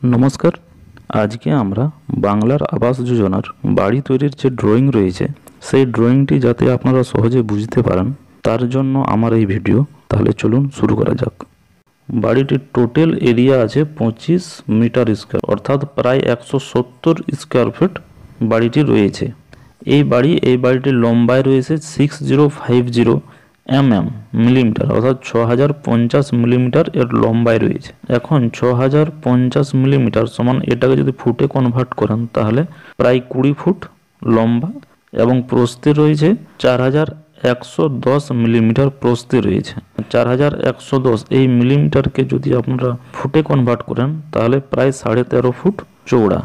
নমস্কার। আজকে আমরা বাংলার আবাস যোজনার বাড়ি তৈরির যে ড্রয়িং রয়েছে সেই ড্রয়িংটি যাতে আপনারা সহজে বুঝতে পারেন তার জন্য আমার এই ভিডিও। তাহলে চলুন শুরু করা যাক। বাড়িটির টোটাল এরিয়া আছে 25 মিটার স্কোয়ার, অর্থাৎ প্রায় 170 স্কোয়ার ফিট বাড়িটি রয়েছে। এই বাড়িটির লম্বায় রয়েছে 6050 মিলিমিটার, অর্থাৎ 6050 মিলিমিটার এর লম্বায় রয়েছে। এখন 6050 মিলিমিটার সমান এটাকে যদি ফুটে কনভার্ট করেন তাহলে প্রায় 20 ফুট লম্বা এবং প্রস্থে রয়েছে 4110 মিলিমিটার প্রস্থে রয়েছে। 4110 এই মিলিমিটারকে যদি আপনারা ফুটে কনভার্ট করেন তাহলে প্রায় 13.5 ফুট চৌড়া।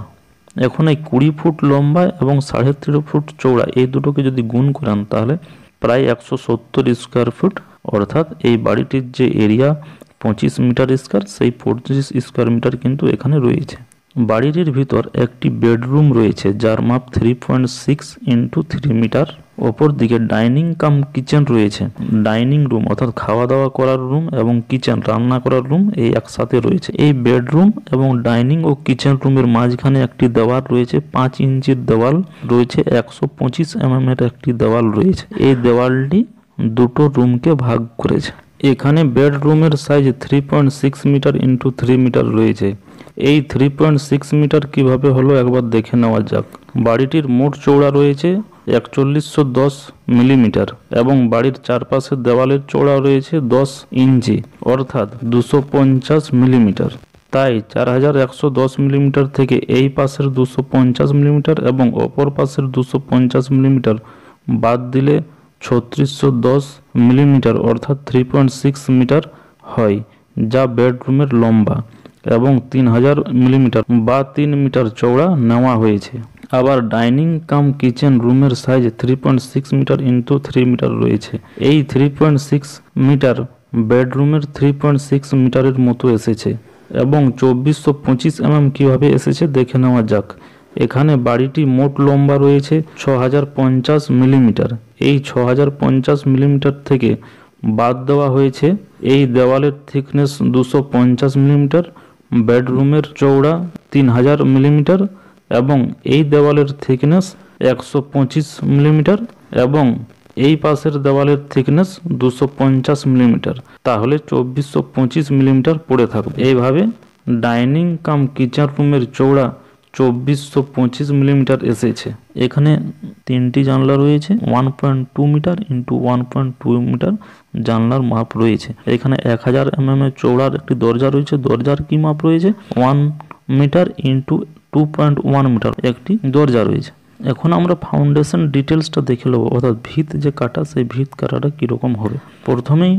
এখন এই 20 ফুট লম্বা এবং 13.5 ফুট চৌড়া এই দুটোকে যদি গুণ করেন তাহলে প্রায় 170 স্কোয়ার ফুট, অর্থাৎ এই বাড়িটির যে এরিয়া 25 মিটার স্কোয়ার, সেই 25 স্কোয়ার মিটার কিন্তু এখানে রয়েছে। বাড়িটির ভিতর একটি বেডরুম রয়েছে যার মাপ 3.6 ইন্টু 3 মিটার। ওপর দিকে ডাইনিং কাম কিচেন রয়েছে। ডাইনিং রুম অর্থাৎ খাওয়া দাওয়া করার রুম এবং কিচেন রান্না করার রুম এই একসাথে রয়েছে। এই বেডরুম এবং ডাইনিং ও কিচেন রুমের মাঝখানে একটি দেওয়াল রয়েছে, 5 ইঞ্চির দেওয়াল রয়েছে, 125 এর একটি দেওয়াল রয়েছে। এই দেওয়ালটি দুটো রুমকে ভাগ করেছে। এখানে বেডরুমের সাইজ 3.6 মিটার ইন্টু 3 মিটার রয়েছে। এই 3.6 মিটার কিভাবে হলো একবার দেখে নেওয়া যাক। বাড়িটির মোট চৌড়া রয়েছে 4110 মিলিমিটার এবং বাড়ির চারপাশের দেওয়ালের চৌড়া রয়েছে 10 ইঞ্চি, অর্থাৎ 250 মিলিমিটার। তাই 4110 মিলিমিটার থেকে এই পাশের 250 মিলিমিটার এবং অপর পাশের 250 মিলিমিটার বাদ দিলে 3610 মিলিমিটার অর্থাৎ 3.6 মিটার হয়, যা বেডরুমের লম্বা এবং 3000 মিলিমিটার বা 3 মিটার চৌড়া নেওয়া হয়েছে। আবার ডাইনিং কাম কিচেন রুমের সাইজ 3.6 মিটার ইন্টু 3 মিটার রয়েছে। এই 3.6 মিটার বেডরুমের 3.6 মিটারের মতো এসেছে এবং 2425 কিভাবে এসেছে দেখে নেওয়া যাক। এখানে বাড়িটি মোট লম্বা রয়েছে 6050 মিলিমিটার। এই 6050 মিলিমিটার থেকে বাদ দেওয়া হয়েছে এই দেওয়ালের থিকনেস 250 মিলিমিটার, বেডরুমের চৌড়া 3000 মিলিমিটার এবং এই দেওয়ালের থিকনেস 125 মিলিমিটার এবং এই পাশের দেওয়ালের থিকনেস 250 মিলিমিটার। তাহলে 2425 মিলিমিটার পড়ে থাকবে। এইভাবে ডাইনিং কাম কিচেন রুমের চৌড়া 2425 মিলিমিটার এসেছে। এখানে 3টি জানলা রয়েছে, 1.2 মিটার ইন্টু 1.2 মিটার জানলার মাপ রয়েছে। এখানে 1000 এর চৌড়ার একটি দরজা রয়েছে। দরজার কি মাপ রয়েছে? 1 মিটার ইন্টু 2.1 মিটার একটি দরজা রয়েছে। এখন আমরা ফাউন্ডেশন ডিটেলসটা দেখে নেবো, অর্থাৎ ভিত যে কাটা সেই ভিত কাটাটা কীরকম হবে। প্রথমেই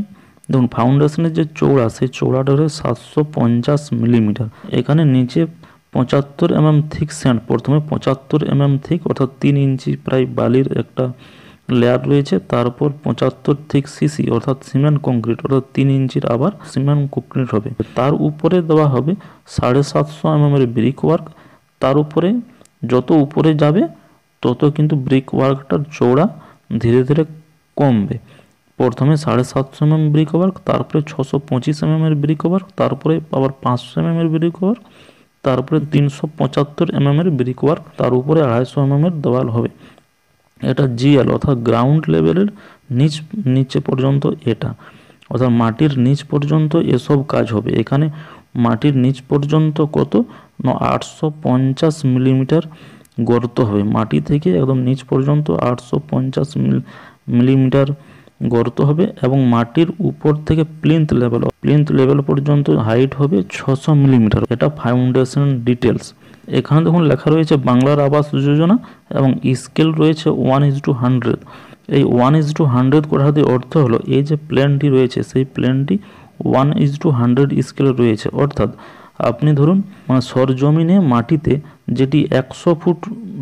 দেখুন ফাউন্ডেশনের যে চৌড়া সেই চৌড়াটা হলো 750 মিলিমিটার। এখানে নিচে 75 থিক স্যান্ড, প্রথমে 75 থিক অর্থাৎ 3 ইঞ্চি প্রায় বালির একটা লেয়ার রয়েছে। তারপর 75 থিক সিসি অর্থাৎ সিমেন্ট কংক্রিট, অর্থাৎ 3 ইঞ্চির আবার সিমেন্ট কংক্রিট হবে। তার উপরে দেওয়া হবে 750 এর ব্রিক ওয়ার্ক। তার উপরে যত উপরে যাবে তত কিন্তু ব্রিক ওয়ার্কটার চৌড়া ধীরে ধীরে কমবে। প্রথমে 750 ব্রিক ওয়ার্ক, তারপরে 625 এর ব্রিক ওয়ার্ক, তারপরে আবার 500 এর ব্রিক ওয়ার্ক, তারপরে 375 এর ব্রিক ওয়ার্ক, তার উপরে 250 এর দেওয়াল হবে। এটা জিএল অর্থাৎ গ্রাউন্ড লেভেলের নিচে পর্যন্ত, এটা অর্থাৎ মাটির নিচ পর্যন্ত এসব কাজ হবে। এখানে মাটির নিচ পর্যন্ত কত না 850 মিলিমিটার গর্ত হবে। মাটি থেকে একদম নিচ পর্যন্ত 850 মিলিমিটার গর্ত হবে এবং মাটির উপর থেকে প্লিন্থ লেভেল পর্যন্ত হাইট হবে 600 মিলিমিটার। এটা ফাউন্ডেশন ডিটেলস। এখানে দেখুন লেখা রয়েছে বাংলার আবাস যোজনা এবং স্কেল রয়েছে 1:100। এই 1:100 কথাটির অর্থ হলো এই যে প্ল্যানটি রয়েছে সেই প্ল্যানটি 1:100 স্কেলে রয়েছে। অর্থাৎ আপনি ধরুন সরজমিনে মাটিতে যেটি 100 ফুট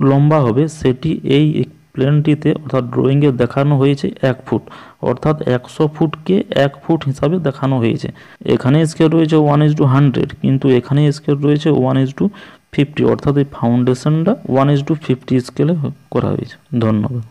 লম্বা হবে সেটি এই প্ল্যানটিতে অর্থাৎ ড্রয়িংয়ে দেখানো হয়েছে 1 ফুট, অর্থাৎ 100 ফুটকে 1 ফুট হিসাবে দেখানো হয়েছে। এখানে স্কেল রয়েছে 1:100 কিন্তু এখানে স্কেল রয়েছে 1:50, অর্থাৎ এই ফাউন্ডেশনটা 1:50 স্কেলে করা হয়েছে। ধন্যবাদ।